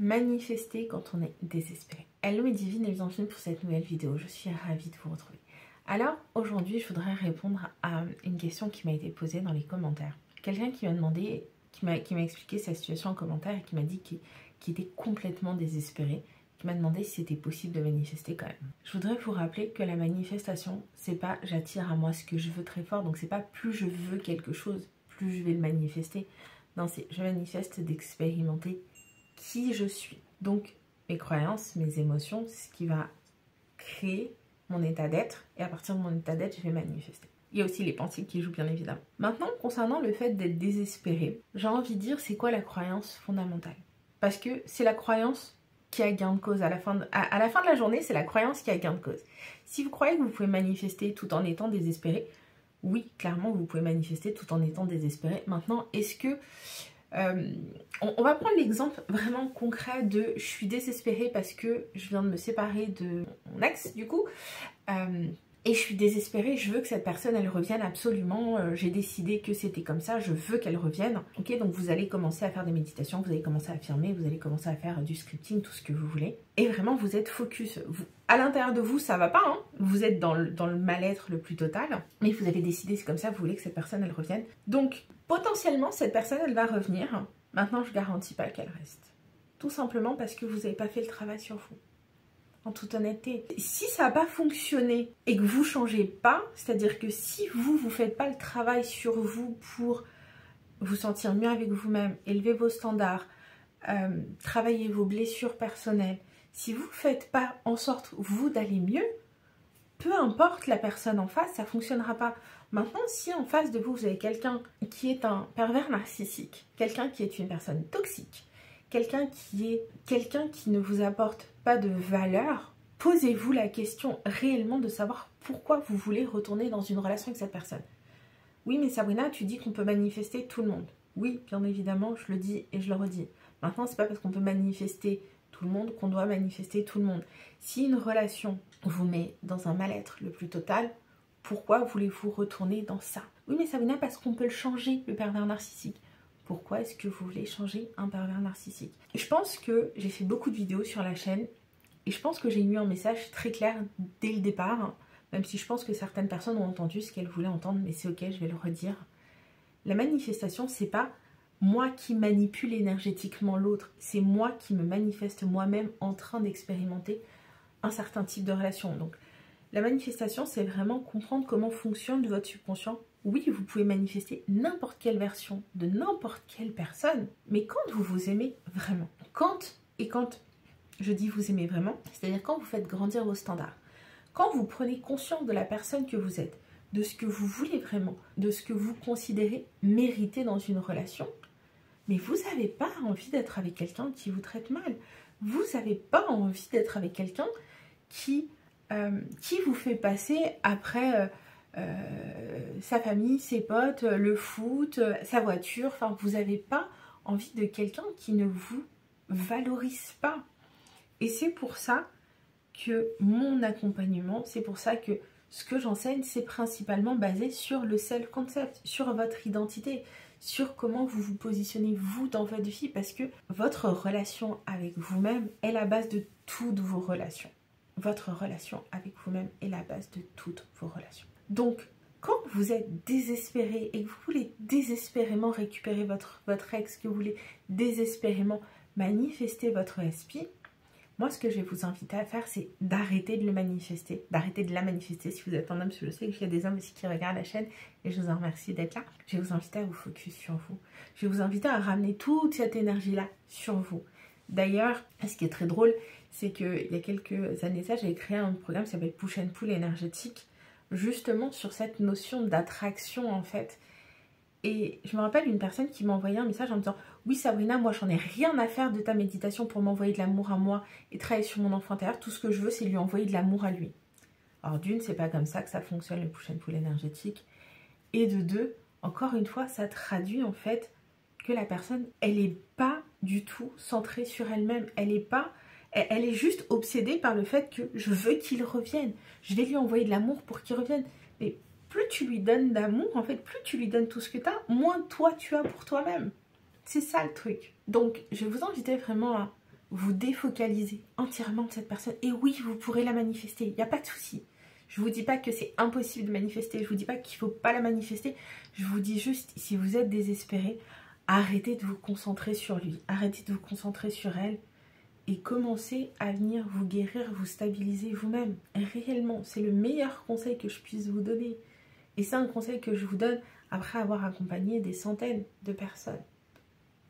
manifester quand on est désespéré. Hello mes divines et bienvenue pour cette nouvelle vidéo, je suis ravie de vous retrouver. Alors aujourd'hui je voudrais répondre à une question qui m'a été posée dans les commentaires. Quelqu'un qui m'a demandé, qui m'a expliqué sa situation en commentaire et qui m'a dit qu'il était complètement désespéré, qui m'a demandé si c'était possible de manifester quand même. Je voudrais vous rappeler que la manifestation, c'est pas j'attire à moi ce que je veux très fort, donc c'est pas plus je veux quelque chose, plus je vais le manifester. Non, c'est je manifeste d'expérimenter qui je suis. Donc mes croyances, mes émotions, c'est ce qui va créer mon état d'être et à partir de mon état d'être, je vais manifester. Il y a aussi les pensées qui jouent bien évidemment. Maintenant, concernant le fait d'être désespéré, j'ai envie de dire c'est quoi la croyance fondamentale? Parce que c'est la croyance qui a gain de cause. À la fin de la journée, c'est la croyance qui a gain de cause. Si vous croyez que vous pouvez manifester tout en étant désespéré, oui, clairement, vous pouvez manifester tout en étant désespéré. Maintenant, est-ce que... on va prendre l'exemple vraiment concret de je suis désespérée parce que je viens de me séparer de mon ex du coup et je suis désespérée, je veux que cette personne elle revienne absolument, j'ai décidé que c'était comme ça, je veux qu'elle revienne. Ok, donc vous allez commencer à faire des méditations, vous allez commencer à affirmer, vous allez commencer à faire du scripting, tout ce que vous voulez et vraiment vous êtes focus. À l'intérieur de vous ça va pas, hein, vous êtes dans le mal-être le plus total, mais vous avez décidé c'est comme ça, vous voulez que cette personne elle revienne. Donc potentiellement cette personne elle va revenir, maintenant je garantis pas qu'elle reste. Tout simplement parce que vous n'avez pas fait le travail sur vous. En toute honnêteté, si ça n'a pas fonctionné et que vous ne changez pas, c'est-à-dire que si vous ne faites pas le travail sur vous pour vous sentir mieux avec vous-même, élever vos standards, travailler vos blessures personnelles, si vous ne faites pas en sorte, vous, d'aller mieux, peu importe la personne en face, ça ne fonctionnera pas. Maintenant, si en face de vous, vous avez quelqu'un qui est un pervers narcissique, quelqu'un qui est une personne toxique, quelqu'un qui ne vous apporte pas de valeur, posez-vous la question réellement de savoir pourquoi vous voulez retourner dans une relation avec cette personne. Oui, mais Sabrina, tu dis qu'on peut manifester tout le monde. Oui, bien évidemment, je le dis et je le redis. Maintenant, c'est pas parce qu'on peut manifester tout le monde qu'on doit manifester tout le monde. Si une relation vous met dans un mal-être le plus total, pourquoi voulez-vous retourner dans ça? Oui, mais Sabrina, parce qu'on peut le changer, le pervers narcissique. Pourquoi est-ce que vous voulez changer un pervers narcissique? Je pense que j'ai fait beaucoup de vidéos sur la chaîne et je pense que j'ai eu un message très clair dès le départ, même si je pense que certaines personnes ont entendu ce qu'elles voulaient entendre, mais c'est ok, je vais le redire. La manifestation, c'est pas moi qui manipule énergétiquement l'autre, c'est moi qui me manifeste moi-même en train d'expérimenter un certain type de relation. Donc la manifestation, c'est vraiment comprendre comment fonctionne votre subconscient. Oui, vous pouvez manifester n'importe quelle version de n'importe quelle personne, mais quand vous vous aimez vraiment, quand je dis vous aimez vraiment, c'est-à-dire quand vous faites grandir vos standards, quand vous prenez conscience de la personne que vous êtes, de ce que vous voulez vraiment, de ce que vous considérez mériter dans une relation, mais vous n'avez pas envie d'être avec quelqu'un qui vous traite mal. Vous n'avez pas envie d'être avec quelqu'un qui vous fait passer après sa famille, ses potes, le foot, sa voiture. Enfin, vous n'avez pas envie de quelqu'un qui ne vous valorise pas. Et c'est pour ça que mon accompagnement, c'est pour ça que ce que j'enseigne, c'est principalement basé sur le self-concept, sur votre identité, sur comment vous vous positionnez vous dans votre vie, parce que votre relation avec vous-même est la base de toutes vos relations. Votre relation avec vous-même est la base de toutes vos relations. Donc, quand vous êtes désespéré et que vous voulez désespérément récupérer votre ex, que vous voulez désespérément manifester votre SP, moi, ce que je vais vous inviter à faire, c'est d'arrêter de le manifester, d'arrêter de la manifester si vous êtes un homme, parce que je sais qu'il y a des hommes aussi qui regardent la chaîne et je vous en remercie d'être là. Je vais vous inviter à vous focus sur vous. Je vais vous inviter à ramener toute cette énergie-là sur vous. D'ailleurs, ce qui est très drôle, c'est qu'il y a quelques années, j'avais créé un programme qui s'appelle Push and Pull énergétique, justement sur cette notion d'attraction en fait. Et je me rappelle une personne qui m'a envoyé un message en me disant « Oui Sabrina, moi j'en ai rien à faire de ta méditation pour m'envoyer de l'amour à moi et travailler sur mon enfant intérieur. Tout ce que je veux c'est lui envoyer de l'amour à lui. » Alors d'une, c'est pas comme ça que ça fonctionne le push and pull énergétique. Et de deux, encore une fois, ça traduit en fait que la personne, elle n'est pas du tout centrée sur elle-même. Elle est juste obsédée par le fait que je veux qu'il revienne. Je vais lui envoyer de l'amour pour qu'il revienne. Mais plus tu lui donnes d'amour, en fait, plus tu lui donnes tout ce que tu as, moins toi tu as pour toi-même. C'est ça le truc. Donc, je vais vous inviter vraiment vous défocaliser entièrement de cette personne. Et oui, vous pourrez la manifester, il n'y a pas de souci. Je ne vous dis pas que c'est impossible de manifester, je ne vous dis pas qu'il ne faut pas la manifester. Je vous dis juste, si vous êtes désespéré, arrêtez de vous concentrer sur lui, arrêtez de vous concentrer sur elle et commencez à venir vous guérir, vous stabiliser vous-même. Réellement, c'est le meilleur conseil que je puisse vous donner. Et c'est un conseil que je vous donne après avoir accompagné des centaines de personnes.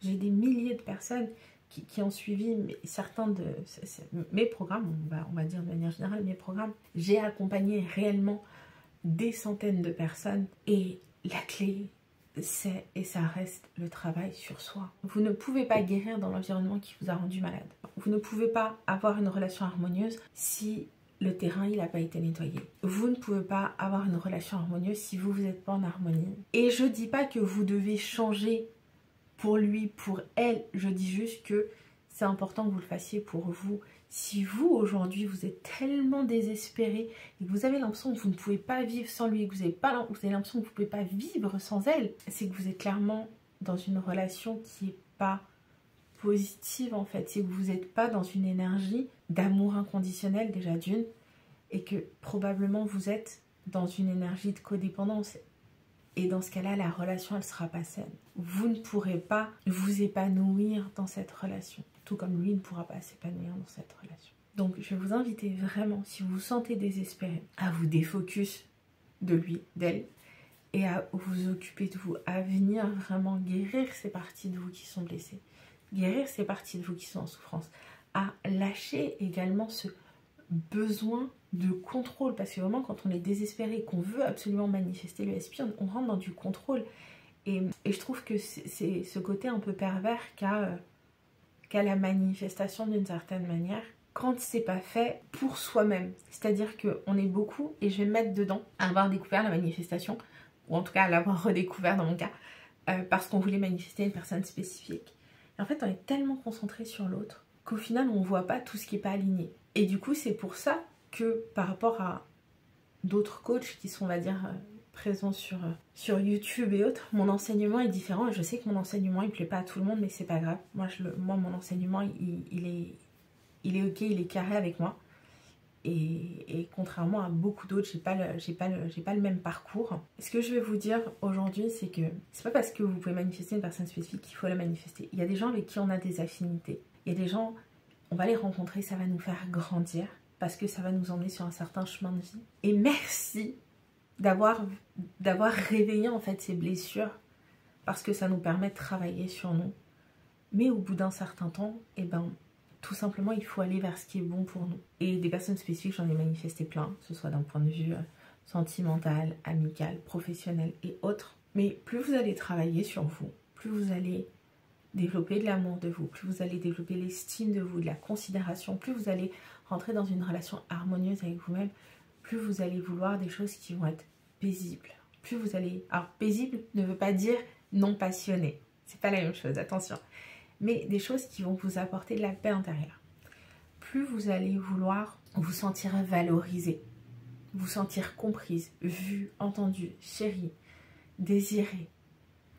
J'ai des milliers de personnes qui ont suivi certains de mes programmes, on va dire de manière générale mes programmes. J'ai accompagné réellement des centaines de personnes et la clé, c'est et ça reste le travail sur soi. Vous ne pouvez pas guérir dans l'environnement qui vous a rendu malade. Vous ne pouvez pas avoir une relation harmonieuse si le terrain il n'a pas été nettoyé. Vous ne pouvez pas avoir une relation harmonieuse si vous n'êtes pas en harmonie. Et je dis pas que vous devez changer pour lui, pour elle, je dis juste que c'est important que vous le fassiez pour vous. Si vous, aujourd'hui, vous êtes tellement désespéré et que vous avez l'impression que vous ne pouvez pas vivre sans lui, que vous avez l'impression que vous ne pouvez pas vivre sans elle, c'est que vous êtes clairement dans une relation qui n'est pas positive en fait. C'est que vous n'êtes pas dans une énergie d'amour inconditionnel déjà d'une et que probablement vous êtes dans une énergie de codépendance. Et dans ce cas-là, la relation, elle ne sera pas saine. Vous ne pourrez pas vous épanouir dans cette relation. Tout comme lui ne pourra pas s'épanouir dans cette relation. Donc, je vais vous inviter vraiment, si vous vous sentez désespéré, à vous défocus de lui, d'elle, et à vous occuper de vous, à venir vraiment guérir ces parties de vous qui sont blessées, guérir ces parties de vous qui sont en souffrance, à lâcher également ce besoin de contrôle, parce que vraiment quand on est désespéré, qu'on veut absolument manifester le SP, on rentre dans du contrôle et je trouve que c'est ce côté un peu pervers qu'a la manifestation d'une certaine manière quand c'est pas fait pour soi-même, c'est-à-dire qu'on est beaucoup, et je vais me mettre dedans, à avoir découvert la manifestation, ou en tout cas à l'avoir redécouvert dans mon cas, parce qu'on voulait manifester une personne spécifique. Et en fait on est tellement concentré sur l'autre qu'au final on voit pas tout ce qui est pas aligné. Et du coup, c'est pour ça que par rapport à d'autres coachs qui sont, on va dire, présents sur YouTube et autres, mon enseignement est différent. Et je sais que mon enseignement, il plaît pas à tout le monde, mais c'est pas grave. Moi, mon enseignement, il est ok, il est carré avec moi. Et contrairement à beaucoup d'autres, j'ai pas le même parcours. Ce que je vais vous dire aujourd'hui, c'est que c'est pas parce que vous pouvez manifester une personne spécifique qu'il faut la manifester. Il y a des gens avec qui on a des affinités. Il y a des gens... On va les rencontrer, ça va nous faire grandir parce que ça va nous emmener sur un certain chemin de vie. Et merci d'avoir réveillé en fait ces blessures parce que ça nous permet de travailler sur nous. Mais au bout d'un certain temps, eh ben, tout simplement, il faut aller vers ce qui est bon pour nous. Et des personnes spécifiques, j'en ai manifesté plein, que ce soit d'un point de vue sentimental, amical, professionnel et autres. Mais plus vous allez travailler sur vous, plus vous allez développer de l'amour de vous, plus vous allez développer l'estime de vous, de la considération, plus vous allez rentrer dans une relation harmonieuse avec vous-même, plus vous allez vouloir des choses qui vont être paisibles. Plus vous allez... Alors, paisible ne veut pas dire non passionné. C'est pas la même chose, attention. Mais des choses qui vont vous apporter de la paix intérieure. Plus vous allez vouloir vous sentir valorisé, vous sentir comprise, vue, entendue, chérie, désirée,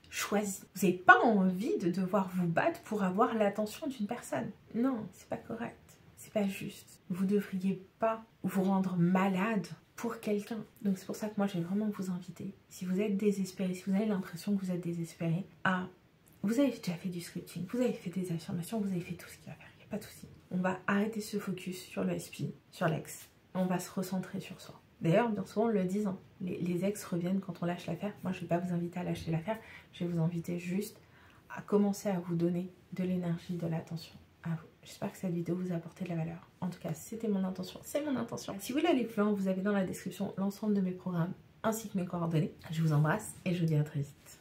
choisi. Vous n'avez pas envie de devoir vous battre pour avoir l'attention d'une personne. Non, c'est pas correct. C'est pas juste. Vous ne devriez pas vous rendre malade pour quelqu'un. Donc c'est pour ça que moi je vais vraiment vous inviter. Si vous êtes désespéré, si vous avez l'impression que vous êtes désespéré, vous avez déjà fait du scripting, vous avez fait des affirmations, vous avez fait tout ce qu'il y a à faire. Il n'y a pas de souci. On va arrêter ce focus sur le SP, sur l'ex. On va se recentrer sur soi. D'ailleurs, bien souvent, on le dit, hein, les ex reviennent quand on lâche l'affaire. Moi, je ne vais pas vous inviter à lâcher l'affaire. Je vais vous inviter juste à commencer à vous donner de l'énergie, de l'attention à vous. J'espère que cette vidéo vous a apporté de la valeur. En tout cas, c'était mon intention. C'est mon intention. Si vous voulez aller plus loin, vous avez dans la description l'ensemble de mes programmes ainsi que mes coordonnées. Je vous embrasse et je vous dis à très vite.